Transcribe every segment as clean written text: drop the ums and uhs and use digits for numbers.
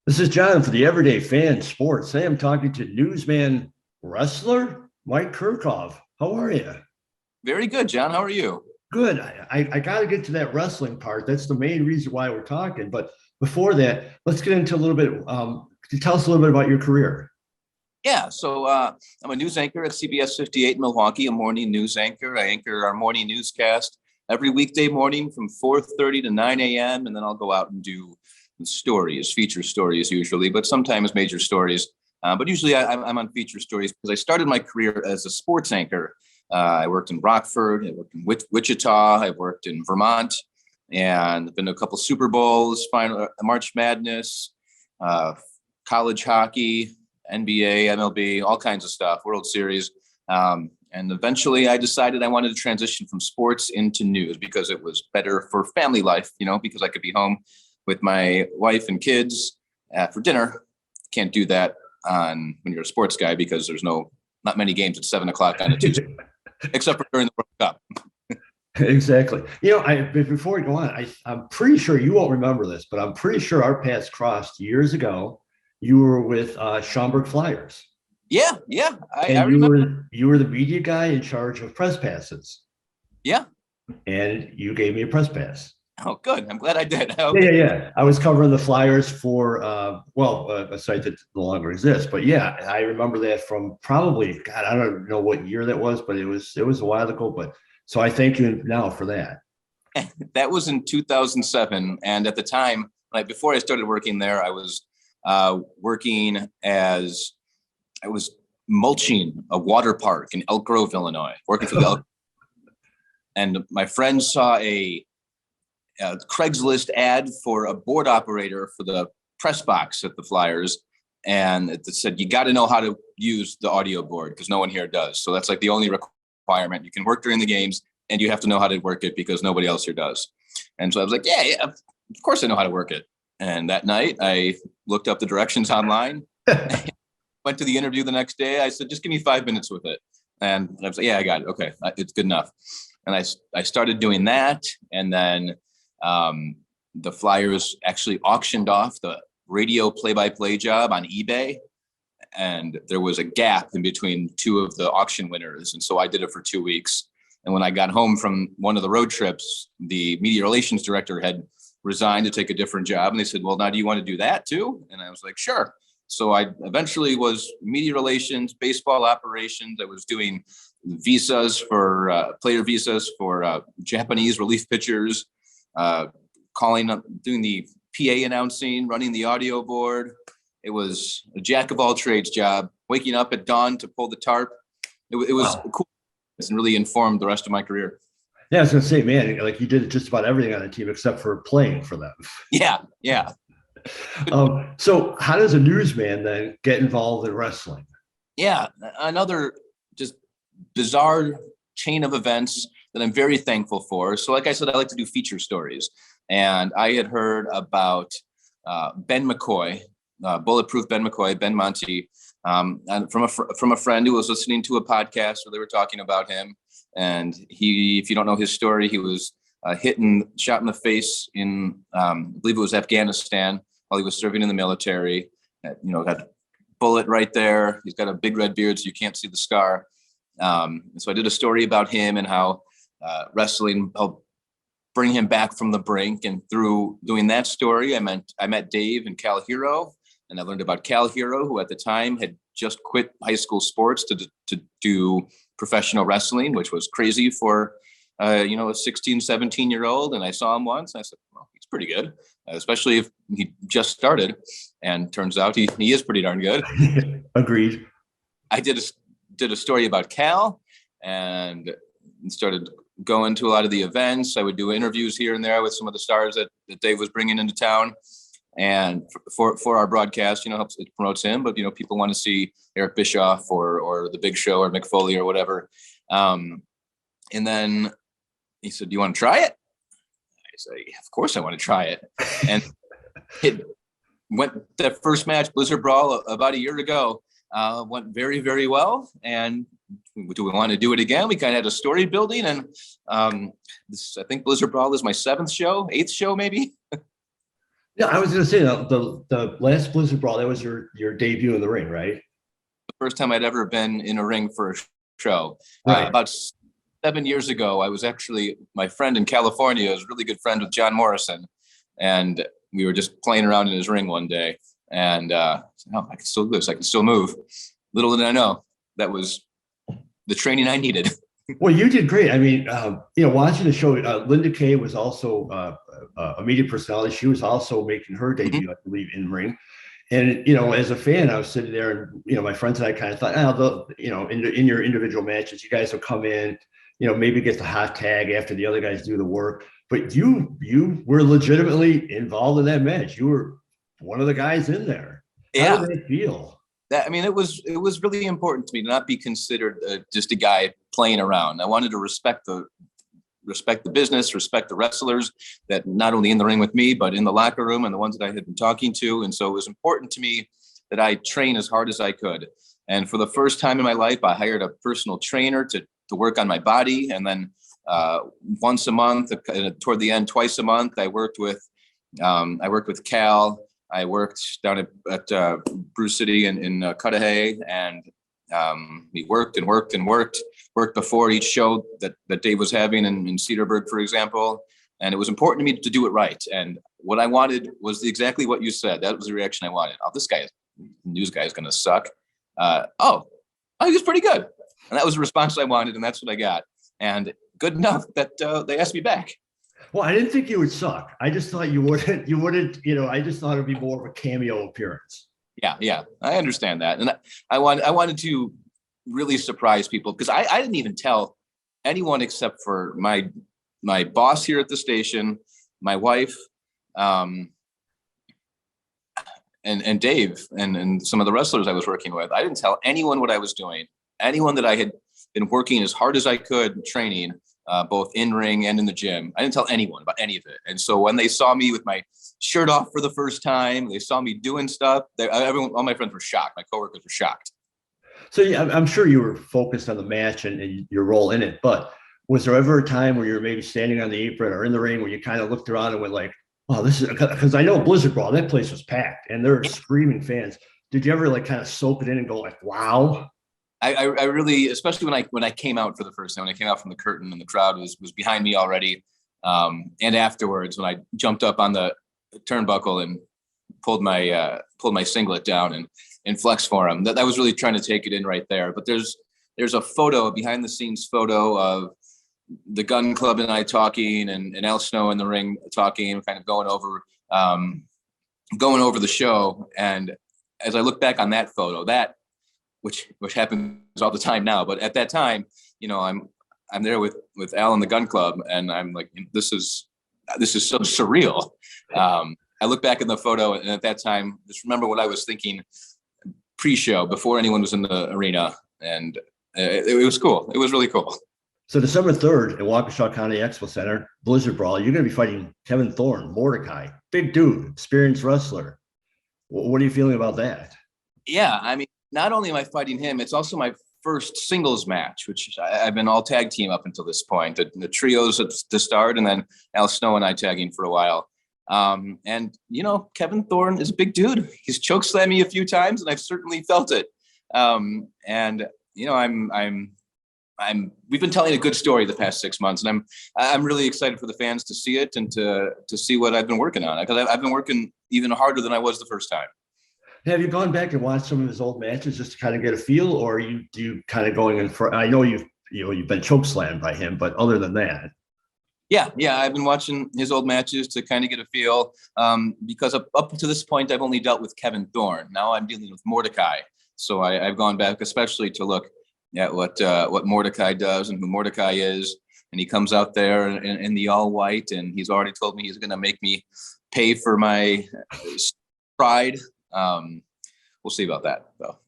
This is John for the Everyday Fan Sports. Today I'm talking to newsman wrestler Mike Curkov. How are you? Very good, John. How are you? Good. I got to get to that wrestling part. That's the main reason why we're talking. But before that, let's get into a little bit. Could you tell us a little bit about your career? Yeah, I'm a news anchor at CBS 58 in Milwaukee, a morning news anchor. I anchor our morning newscast every weekday morning from 4:30 to 9 a.m. And then I'll go out and do stories, feature stories usually, but sometimes major stories. But usually I'm on feature stories because I started my career as a sports anchor. I worked in Rockford, I worked in Wichita, I worked in Vermont, and been to a couple Super Bowls, final March Madness, uh, college hockey, NBA, MLB, all kinds of stuff, World Series. And eventually I decided I wanted to transition from sports into news because it was better for family life, because I could be home with my wife and kids for dinner. Can't do that when you're a sports guy because there's not many games at 7 o'clock on a Tuesday, except for during the World Cup. Exactly. Before we go on, I'm pretty sure you won't remember this, but I'm pretty sure our paths crossed years ago. You were with Schaumburg Flyers. Yeah, And I remember. you were the media guy in charge of press passes. Yeah. And you gave me a press pass. Oh, good. I'm glad I did. Yeah. I was covering the Flyers for a site that no longer exists. But yeah, I remember that from probably God, I don't know what year that was, but it was a while ago. But so I thank you now for that. That was in 2007, and at the time, before I started working there, I was I was mulching a water park in Elk Grove, Illinois, working for the Elk. And my friend saw a Craigslist ad for a board operator for the press box at the Flyers. And it said, you got to know how to use the audio board because no one here does. So that's like the only requirement. You can work during the games and you have to know how to work it because nobody else here does. And so I was like, yeah, of course I know how to work it. And that night I looked up the directions online, went to the interview the next day. I said, just give me 5 minutes with it. And I was like, yeah, I got it. Okay, it's good enough. And I started doing that. And then the Flyers actually auctioned off the radio play-by-play job on eBay. And there was a gap in between two of the auction winners. And so I did it for 2 weeks. And when I got home from one of the road trips, the media relations director had resigned to take a different job. And they said, well, now do you want to do that too? And I was like, sure. So I eventually was media relations, baseball operations. I was doing visas for player visas for Japanese relief pitchers, doing the PA announcing, running the audio board. It was a jack of all trades job, waking up at dawn to pull the tarp. It was cool and really informed the rest of my career. Yeah, I was gonna say, man, like you did just about everything on the team except for playing for them. Yeah. So how does a newsman then get involved in wrestling? Yeah, another just bizarre chain of events that I'm very thankful for. So like I said, I like to do feature stories. And I had heard about Ben McCoy, Bulletproof Ben McCoy, Ben Monty, and from a friend who was listening to a podcast where they were talking about him. And he, if you don't know his story, he was shot in the face in, I believe it was Afghanistan while he was serving in the military. Got a bullet right there. He's got a big red beard, so you can't see the scar. So I did a story about him and how wrestling helped bring him back from the brink. And through doing that story, I met Dave and Cal Hero, and I learned about Cal Hero, who at the time had just quit high school sports to do professional wrestling, which was crazy for a 16, 17-year-old. And I saw him once and I said, well, he's pretty good, especially if he just started. And turns out he is pretty darn good. Agreed. I did a story about Cal and started going to a lot of the events. I would do interviews here and there with some of the stars that Dave was bringing into town. And for our broadcast, helps, it promotes him, but people want to see Eric Bischoff or the Big Show or Mick Foley or whatever. And then he said, "Do you want to try it?" I said, "Of course I want to try it." And it went that first match, Blizzard Brawl, about a year ago, went very, very well. And do we want to do it again? We kind of had a story building, and I think Blizzard Brawl is my 7th show, 8th show, maybe. Yeah, I was going to say the last Blizzard Brawl, that was your debut in the ring, right? The first time I'd ever been in a ring for a show. Right. About 7 years ago, I was actually, my friend in California was a really good friend with John Morrison. And we were just playing around in his ring one day. And oh, I can still do this. I can still move. Little did I know that was the training I needed. Well, you did great. I mean, watching the show, Linda Kay was also a media personality. She was also making her debut, I believe, in ring. And as a fan, I was sitting there, and my friends and I kind of thought, in your individual matches, you guys will come in, maybe get the hot tag after the other guys do the work. But you were legitimately involved in that match. You were one of the guys in there. How did that feel? I mean, it was really important to me to not be considered just a guy playing around. I wanted to respect the business, respect the wrestlers that not only in the ring with me, but in the locker room and the ones that I had been talking to. And so it was important to me that I train as hard as I could. And for the first time in my life, I hired a personal trainer to work on my body. And then once a month, toward the end, twice a month, I worked with Cal. I worked down at Bruce City in Cudahy, and we worked before each show that Dave was having in Cedarburg, for example. And it was important to me to do it right. And what I wanted was exactly what you said. That was the reaction I wanted. Oh, this news guy is going to suck. Oh, he was pretty good. And that was the response I wanted. And that's what I got. And good enough that they asked me back. Well, I didn't think you would suck. I just thought you wouldn't, I just thought it'd be more of a cameo appearance. Yeah. I understand that. And I wanted to really surprise people, because I didn't even tell anyone except for my boss here at the station, my wife, and Dave and some of the wrestlers I was working with. I didn't tell anyone what I was doing, anyone that I had been working as hard as I could training, both in ring and in the gym. I didn't tell anyone about any of it. And so when they saw me with my shirt off for the first time, they saw me doing stuff, all my friends were shocked. My coworkers were shocked. So yeah, I'm sure you were focused on the match and your role in it, but was there ever a time where you were maybe standing on the apron or in the ring where you kind of looked around and went like, oh, this is, because I know Blizzard Brawl, that place was packed and there were screaming fans. Did you ever like kind of soak it in and go like, wow? I really, especially when I came out for the first time, when I came out from the curtain and the crowd was behind me already. And afterwards, when I jumped up on the turnbuckle and pulled my singlet down and flexed for him, that was really trying to take it in right there. But there's a behind the scenes photo of the Gun Club and I talking, and Al Snow in the ring talking, kind of going over the show. And as I look back on that photo, which happens all the time now, but at that time, I'm there with Al and the Gun Club, and I'm like, this is so surreal. I look back in the photo, and at that time, just remember what I was thinking pre-show, before anyone was in the arena, and it was cool. It was really cool. So December 3rd at Waukesha County Expo Center, Blizzard Brawl, you're going to be fighting Kevin Thorne, Mordecai, big dude, experienced wrestler. What are you feeling about that? Yeah, I mean, not only am I fighting him, it's also my first singles match, which I've been all tag team up until this point. The trios at the start, and then Al Snow and I tagging for a while. And Kevin Thorne is a big dude. He's choke slammed me a few times, and I've certainly felt it. We've been telling a good story the past 6 months, and I'm really excited for the fans to see it and to see what I've been working on, because I've been working even harder than I was the first time. Have you gone back and watched some of his old matches just to kind of get a feel, or do you kind of going in for? I know you've been choke slammed by him, but other than that, yeah, I've been watching his old matches to kind of get a feel, because up to this point I've only dealt with Kevin Thorne. Now I'm dealing with Mordecai, so I've gone back especially to look at what Mordecai does and who Mordecai is, and he comes out there in the all white, and he's already told me he's going to make me pay for my pride. We'll see about that though.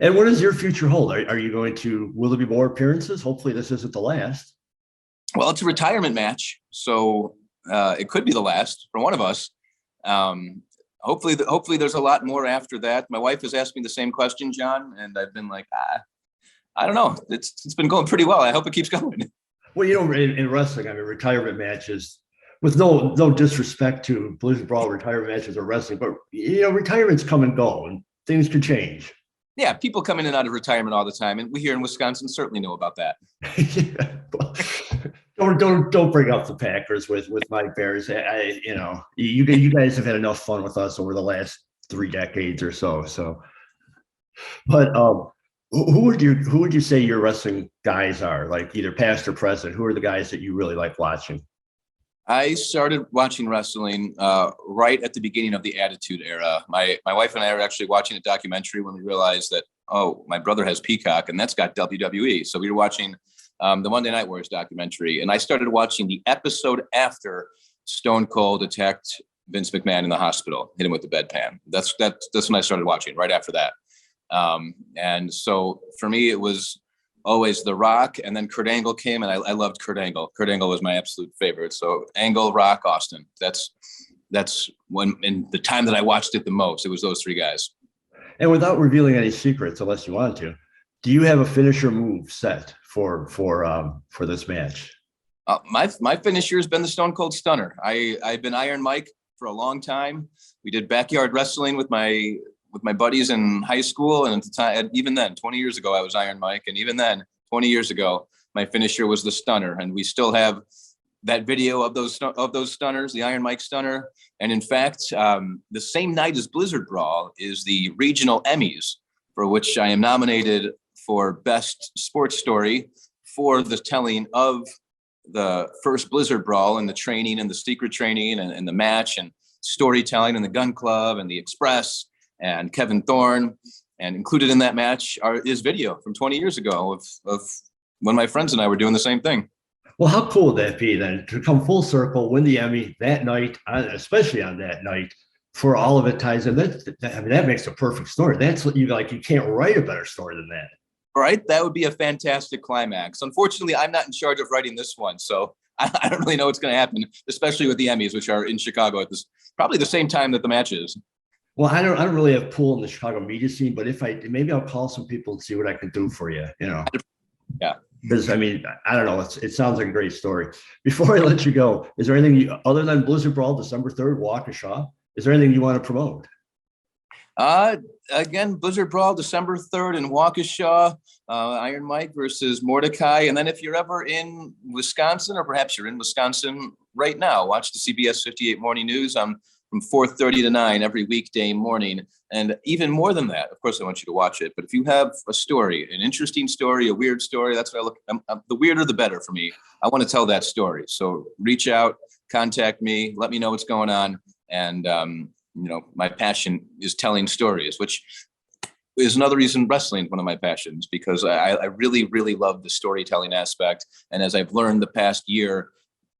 And what does your future hold? Are you will there be more appearances? Hopefully this isn't the last. Well, it's a retirement match, so it could be the last for one of us. Hopefully there's a lot more after that. My wife has asked me the same question, John, and I've been like, I don't know. It's been going pretty well. I hope it keeps going. Well, in wrestling, I mean, retirement matches, with no disrespect to Blizzard Brawl retirement matches or wrestling, but retirement's come and go, and things could change. Yeah, people come in and out of retirement all the time, and we here in Wisconsin certainly know about that. Don't bring up the Packers with Mike Bears. You guys have had enough fun with us over the last 3 decades or so. So, but who would you say your wrestling guys are, like either past or present? Who are the guys that you really like watching? I started watching wrestling right at the beginning of the Attitude Era. My wife and I are actually watching a documentary when we realized that, oh, my brother has Peacock and that's got WWE. So we were watching the Monday Night Wars documentary, and I started watching the episode after Stone Cold attacked Vince McMahon in the hospital, hit him with the bedpan. That's when I started watching, right after that. And so for me, it was always The Rock, and then Kurt Angle came, and I loved Kurt Angle. Kurt Angle was my absolute favorite. So Angle, Rock, Austin. That's when, in the time that I watched it the most, it was those 3 guys. And without revealing any secrets, unless you want to, do you have a finisher move set for this match? My finisher has been the Stone Cold Stunner. I've been Iron Mike for a long time. We did backyard wrestling with my buddies in high school, and at the time, even then, 20 years ago, I was Iron Mike, and even then, 20 years ago, my finisher was the Stunner, and we still have that video of those stunners, the Iron Mike Stunner. And in fact, the same night as Blizzard Brawl is the regional Emmys, for which I am nominated for Best Sports Story for the telling of the first Blizzard Brawl and the training and the secret training and the match and storytelling and the Gun Club and the Express and Kevin Thorne. And included in that match is video from 20 years ago of when my friends and I were doing the same thing. Well, how cool would that be then to come full circle, win the Emmy that night, especially on that night, for all of it ties in? That makes a perfect story. That's what you can't write a better story than that. Right? That would be a fantastic climax. Unfortunately, I'm not in charge of writing this one, so I don't really know what's going to happen, especially with the Emmys, which are in Chicago at probably the same time that the match is. Well, I don't really have pull in the Chicago media scene, but maybe I'll call some people and see what I can do for you. Yeah. Because I don't know. It sounds like a great story. Before I let you go, is there anything other than Blizzard Brawl, December 3rd, Waukesha? Is there anything you want to promote? Again, Blizzard Brawl, December 3rd in Waukesha, Iron Mike versus Mordecai. And then if you're ever in Wisconsin, or perhaps you're in Wisconsin right now, watch the CBS 58 Morning News from 4:30 to 9 every weekday morning. And even more than that, of course, I want you to watch it. But if you have a story, an interesting story, a weird story, that's what I look. The weirder, the better for me. I want to tell that story. So reach out, contact me, let me know what's going on. And, my passion is telling stories, which is another reason wrestling is one of my passions, because I really, really love the storytelling aspect. And as I've learned the past year,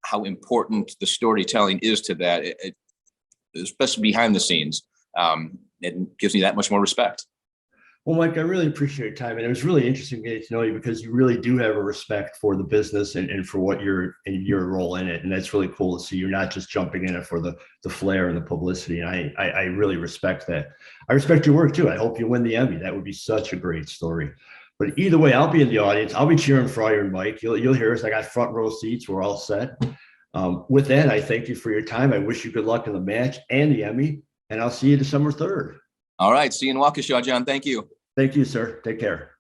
how important the storytelling is to that, especially behind the scenes, it gives me that much more respect. Well, Mike, I really appreciate your time. And it was really interesting getting to know you, because you really do have a respect for the business and for what your role in it. And that's really cool to see. You're not just jumping in it for the flair and the publicity. And I really respect that. I respect your work too. I hope you win the Emmy. That would be such a great story. But either way, I'll be in the audience. I'll be cheering for Iron Mike. You'll hear us. I got front row seats. We're all set. With that, I thank you for your time. I wish you good luck in the match and the Emmy. And I'll see you December 3rd. All right. See you in Waukesha, John. Thank you. Thank you, sir. Take care.